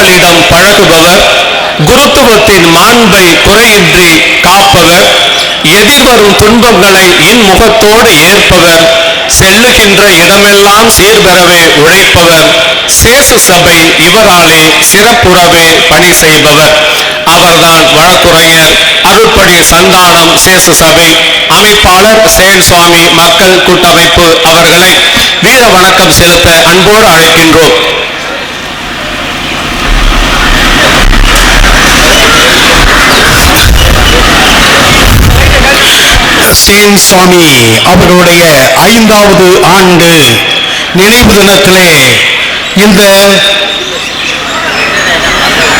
மக்களிடம் பழகுபவர், குருத்துவத்தின் மாண்பை குறையின்றி காப்பவர், எதிர்வரும் துன்பங்களை இன்முகத்தோடு ஏற்பவர், செல்லுகின்ற இடமெல்லாம் சீர்பெறவே உழைப்பவர், சேசு சபை இவராலே சிறப்புறவே பணி செய்பவர். அவர்தான் வழக்குரைஞர் அருட்பணி சந்தானம் சேசு சபை அமைப்பாளர் சேன் சுவாமி மக்கள் கூட்டமைப்பு அவர்களை வீர வணக்கம் செலுத்த அன்போடு அழைக்கின்றோம். சேன் சுவாமி அவருடைய 5வது ஆண்டு நினைவு தினத்திலே இந்த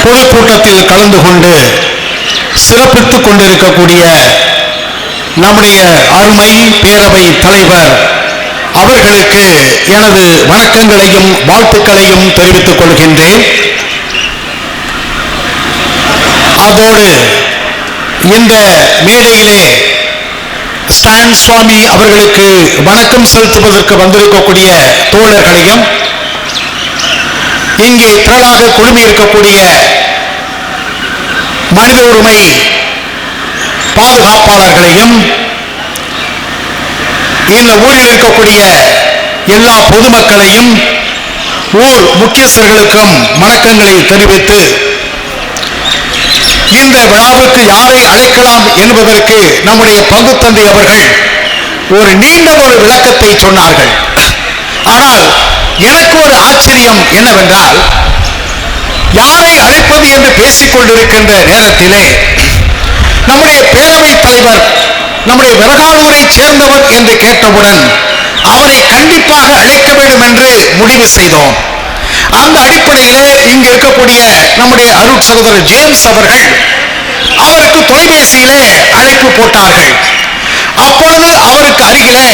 பொதுக்கூட்டத்தில் கலந்து கொண்டு சிறப்பித்துக் கொண்டிருக்கக்கூடிய நம்முடைய அருமை பேரவை தலைவர் அவர்களுக்கு எனது வணக்கங்களையும் வாழ்த்துக்களையும் தெரிவித்துக் கொள்கின்றேன். அதோடு இந்த மேடையிலே ஸ்டான் சுவாமி அவர்களுக்கு வணக்கம் செலுத்துவதற்கு வந்திருக்கக்கூடிய தோழர்களையும், இங்கே திரளாக குழுமி இருக்கக்கூடிய மனித உரிமை பாதுகாப்பாளர்களையும், இந்த ஊரில் இருக்கக்கூடிய எல்லா பொதுமக்களையும், ஊர் முக்கியஸ்தர்களுக்கும் வணக்கங்களை தெரிவித்து, இந்த விழாவுக்கு யாரை அழைக்கலாம் என்பதற்கு நம்முடைய பங்குத்தந்தை அவர்கள் ஒரு நீண்ட ஒரு விளக்கத்தை சொன்னார்கள். ஆனால் எனக்கு ஒரு ஆச்சரியம் என்னவென்றால், யாரை அழைப்பது என்று பேசிக் கொண்டிருக்கின்ற நேரத்திலே நம்முடைய பேரவைத் தலைவர் நம்முடைய விறகாலூரை சேர்ந்தவர் என்று கேட்டவுடன் அவரை கண்டிப்பாக அழைக்க வேண்டும் என்று முடிவு செய்தோம். அந்த அடிப்படையிலே இங்கு இருக்கக்கூடிய நம்முடைய அருட் சகோதரர் ஜேம்ஸ் அவர்கள் அவருக்கு தொலைபேசியிலே அழைப்பு போட்டார்கள். அப்பொழுது அவருக்கு அருகிலே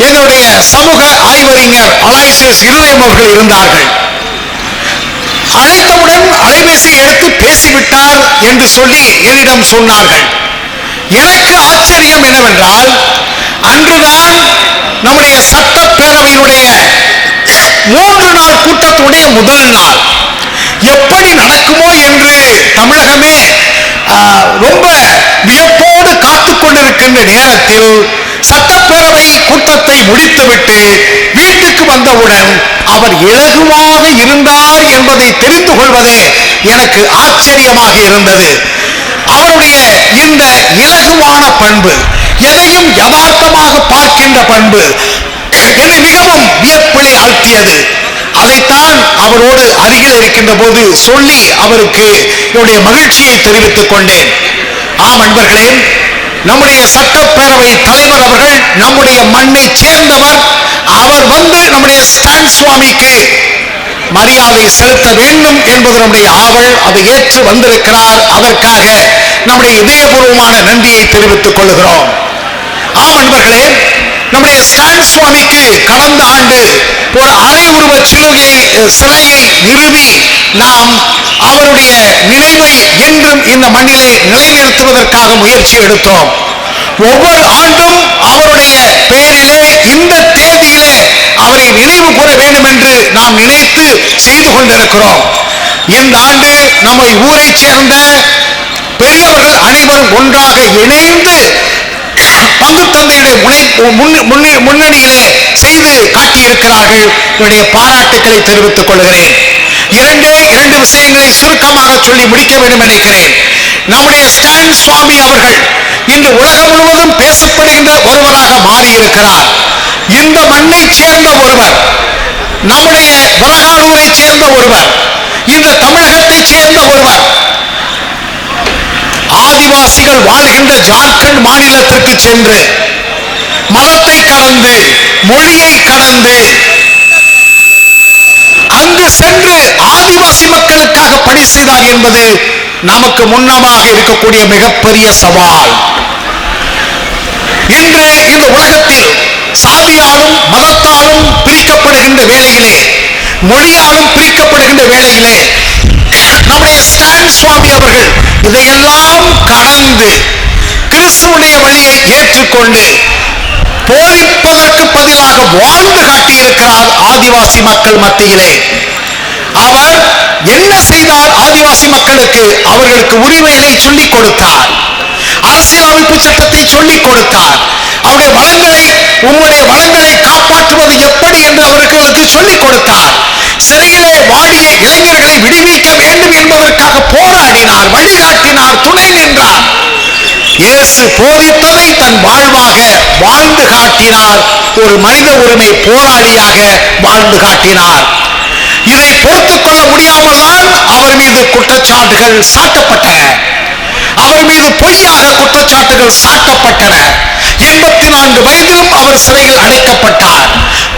எங்களுடைய சமூக ஆய்வறிஞர் அலாய்சியஸ் இருதயம் அவர்கள் இருந்தார்கள். அழைத்தவுடன் அலைபேசியை எடுத்து பேசிவிட்டார் என்று சொல்லி என்னிடம் சொன்னார்கள். எனக்கு ஆச்சரியம் என்னவென்றால், அன்றுதான் நம்முடைய சட்டப்பேரவையினுடைய 3 நாள் கூட்டத்துடைய முதல் நாள். எப்படி நடக்குமோ என்று தமிழகமே ரொம்ப வியப்போடு காத்துக் கொண்டிருக்கின்ற நேரத்தில் சட்டப்பேரவை கூட்டத்தை முடித்துவிட்டு வீட்டுக்கு வந்தவுடன் அவர் இலகுவாக இருந்தார் என்பதை தெரிந்து கொள்வதே எனக்கு ஆச்சரியமாக இருந்தது. அவருடைய இந்த இலகுவான பண்பு, எதையும் யதார்த்தமாக பார்க்கின்ற பண்பு என்னை மிகவும் வியப்பிலே ஆழ்த்தியது. அதைத்தான் அவரோடு அருகில் இருக்கின்ற போது சொல்லி அவருக்கு என்னுடைய மகிழ்ச்சியை தெரிவித்துக் கொண்டேன். ஆம் அன்பர்களே, நம்முடைய சட்டப்பேரவை தலைவர் அவர்கள் நம்முடைய மண்ணை சேர்ந்தவர். அவர் வந்து நம்முடைய ஸ்டான் சுவாமிக்கு மரியாதை செலுத்த வேண்டும் என்பது நம்முடைய ஆவல். அதை ஏற்று வந்திருக்கிறார். அதற்காக நம்முடைய இதயபூர்வமான நன்றியை தெரிவித்துக் கொள்கிறோம். ஆம் அன்பர்களே, நம்முடைய ஸ்டான் சுவாமிக்கு கடந்த ஆண்டு ஒரு அரை உருவ சிலையை நிறுவி நாம் அவருடைய நினைவை என்றும் இந்த மண்ணிலே நிலைநிறுத்துவதற்காக முயற்சி எடுத்தோம். ஒவ்வொரு ஆண்டும் அவருடைய பெயரிலே இந்த தேதியிலே அவரை நினைவு கூற வேண்டும் என்று நாம் நினைத்து செய்து கொண்டிருக்கிறோம். இந்த ஆண்டு நம்ம ஊரை சேர்ந்த பெரியவர்கள் அனைவரும் ஒன்றாக இணைந்து பங்குத்தந்தையுடைய முன்னணியிலே செய்து காட்டியிருக்கிறார்கள். என்னுடைய பாராட்டுக்களை தெரிவித்துக் கொள்கிறேன். 2 விஷயங்களை சுருக்கமாக சொல்லி முடிக்க வேண்டும் நினைக்கிறேன். நம்முடைய ஸ்டான் சுவாமி அவர்கள் இன்று உலகம் முழுவதும் பேசப்படுகின்ற ஒருவராக மாறியிருக்கிறார். இந்த மண்ணை சேர்ந்த ஒருவர், நம்முடைய விறகாலூரை சேர்ந்த ஒருவர், இந்த தமிழகத்தை சேர்ந்த ஒருவர், ஆதிவாசிகள் வாழ்கின்ற ஜார்க்கண்ட் மாநிலத்திற்கு சென்று மதத்தை கடந்து மொழியை கடந்து அங்கு சென்று ஆதிவாசி மக்களுக்காக பணி செய்தார் என்பது நமக்கு முன்னமாக இருக்கக்கூடிய மிகப்பெரிய சவால். இன்று இந்த உலகத்தில் சாதியாலும் மதத்தாலும் பிரிக்கப்படுகின்ற வேளையிலே, மொழியாலும் பிரிக்கப்படுகின்ற வேளையிலே நம்முடைய ஸ்டான் சுவாமி அவர்கள் இதையெல்லாம் கடந்து கிறிஸ்துவனுடைய வழியை ஏற்றுக்கொண்டு போரிப்பதற்கு பதிலாக வாழ்ந்து காட்டியிருக்கிறார் ஆதிவாசி மக்கள் மத்தியிலே. அவர் என்ன செய்தார் ஆதிவாசி மக்களுக்கு? அவர்களுக்கு உரிமைகளை சொல்லிக் கொடுத்தார், அரசியலமைப்பு சட்டத்தை சொல்லிக் கொடுத்தார், அவருடைய வளங்களை, உங்களுடைய வளங்களை காப்பாற்றுவது எப்படி என்று அவர்களுக்கு சொல்லிக் கொடுத்தார். சிறையிலே வாடிய இளைஞர்களை விடுவிக்க வேண்டும் என்பதற்காக போராடினார், வழிகாட்டினார், துணை நின்றார். இயேசு போதித்ததை தன் வாழ்வாக வாழ்ந்து காட்டினார். ஒரு மனித உரிமை போராளியாக வாழ்ந்து காட்டினார். இதை பொறுத்துக் கொள்ள முடியாமல் தான் அவர் மீது குற்றச்சாட்டுகள் சாட்டப்பட்டன. அவர் மீது பொய்யாக குற்றச்சாட்டுகள் சாட்டப்பட்டன. 84 வயதிலும் அவர் சிறையில் அடைக்கப்பட்டார்.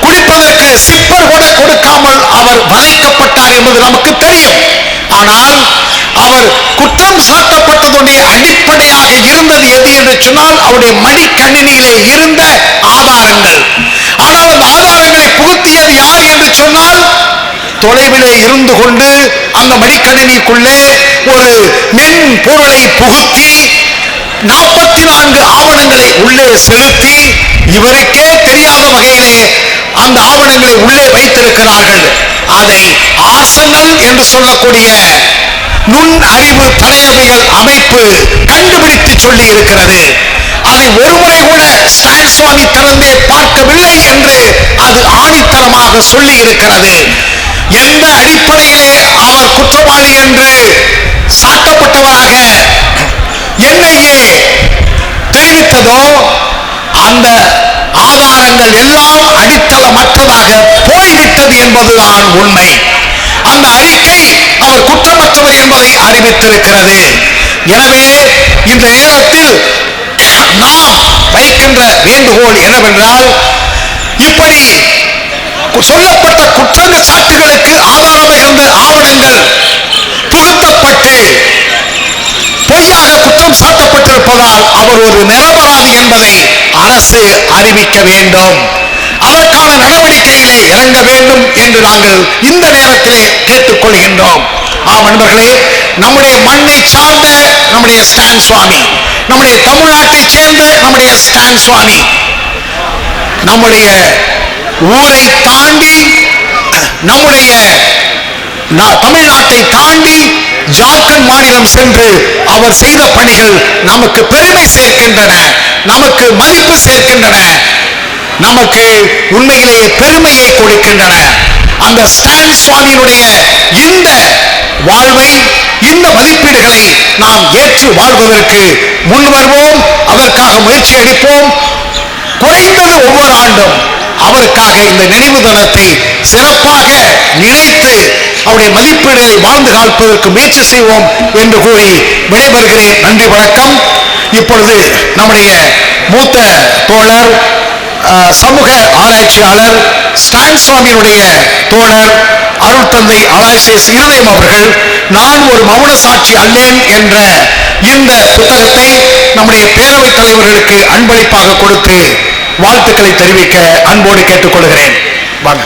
குடிப்பதற்கு சிப்பர் கூட கொடுக்காமல் அவர் வதைக்கப்பட்டார் என்பது நமக்கு தெரியும். ஆனால் அவர் குற்றம் சாட்டப்பட்டதுடைய அடிப்படையாக இருந்தது எது என்று சொன்னால் அவருடைய மடிக்கணினியிலே இருந்த ஆதாரங்கள். ஆனால் அந்த ஆதாரங்களை புகுத்தியது யார் என்று சொன்னால், தொலைவிலே இருந்து கொண்டு அந்த மடிக்கணினிக்குள்ளே ஒரு மென்பொருளை புகுத்தி 44 ஆவணங்களை உள்ளே செலுத்தி இவருக்கே தெரியாத வகையிலே அந்த ஆவணங்களை உள்ளே வைத்திருக்கிறார்கள். அதை ஆசனல் என்று சொல்லக்கூடிய நுண் அறிவு தலையமைகள் அமைப்பு கண்டுபிடித்து சொல்லி இருக்கிறது. அதை ஒருமுறை கூட ஸ்டான் சுவாமி திறந்தே பார்க்கவில்லை என்று அது ஆணித்தரமாக சொல்லி இருக்கிறது. எந்த அடிப்படையிலே அவர் குற்றவாளி என்று சாட்டப்பட்டவராக NIA தெரிவித்ததோ அந்த ஆதாரங்கள் எல்லாம் அடித்தளமற்றதாக போய்விட்டது என்பதுதான் உண்மை. அந்த அறிக்கை அவர் குற்றமற்றவர் என்பதை அறிவித்திருக்கிறது. எனவே இந்த நேரத்தில் நாம் வைக்கின்ற வேண்டுகோள் என்னவென்றால், இப்படி சொல்லப்பட்ட குற்றச்சாட்டுகளுக்கு ஆதாரம் மிகுந்த ஆவணங்கள் புகுத்தப்பட்டு பொய்யாக குற்றம் சாட்டப்பட்டிருப்பதால் அவர் ஒரு நிரபராதி என்பதை அரசு அறிவிக்க வேண்டும். அதற்கான நடவடிக்கையிலே இறங்க வேண்டும் என்று நாங்கள் இந்த நேரத்திலே கேட்டுக்கொள்கின்றோம். ஆம் அன்பர்களே, நம்முடைய மண்ணை சார்ந்த நம்முடைய ஸ்டான் சுவாமி, நம்முடைய தமிழ்நாட்டை சேர்ந்த நம்முடைய ஸ்டான் சுவாமி, நம்முடைய ஊரை தாண்டி, நம்முடைய தமிழ்நாட்டை தாண்டி ஜார்க்கண்ட் மாநிலம் சென்று அவர் செய்த பணிகள் நமக்கு பெருமை சேர்க்கின்றன, நமக்கு மதிப்பு சேர்க்கின்றன, நமக்கு உண்மையிலேயே பெருமையை கொடுக்கின்றன. அந்த ஸ்டான் சுவாமியினுடைய இந்த வாழ்வை, இந்த மதிப்பீடுகளை நாம் ஏற்று வாழ்வதற்கு முன் வருவோம். அதற்காக முயற்சி எடுப்போம். குறைந்தது ஒவ்வொரு ஆண்டும் அவருக்காக இந்த நினைவு தினத்தை சிறப்பாக நினைத்து அவருடைய மதிப்பீடுகளை வாழ்ந்து காப்பதற்கு முயற்சி செய்வோம் என்று கூறி விடைபெறுகிறேன். நன்றி, வணக்கம். இப்பொழுது நம்முடைய மூத்த தோழர், சமூக ஆராய்ச்சியாளர், ஸ்டான் சுவாமியினுடைய தோழர் அருள் தந்தை அலாய்சியஸ் இருதயம் அவர்கள் நான் ஒரு மௌன சாட்சி அல்லேன் என்ற இந்த புத்தகத்தை நம்முடைய பேரவைத் தலைவர்களுக்கு அன்பளிப்பாக கொடுத்து வாழ்த்துக்களை தெரிவிக்க அன்போடு கேட்டுக்கொள்கிறேன். வாங்க.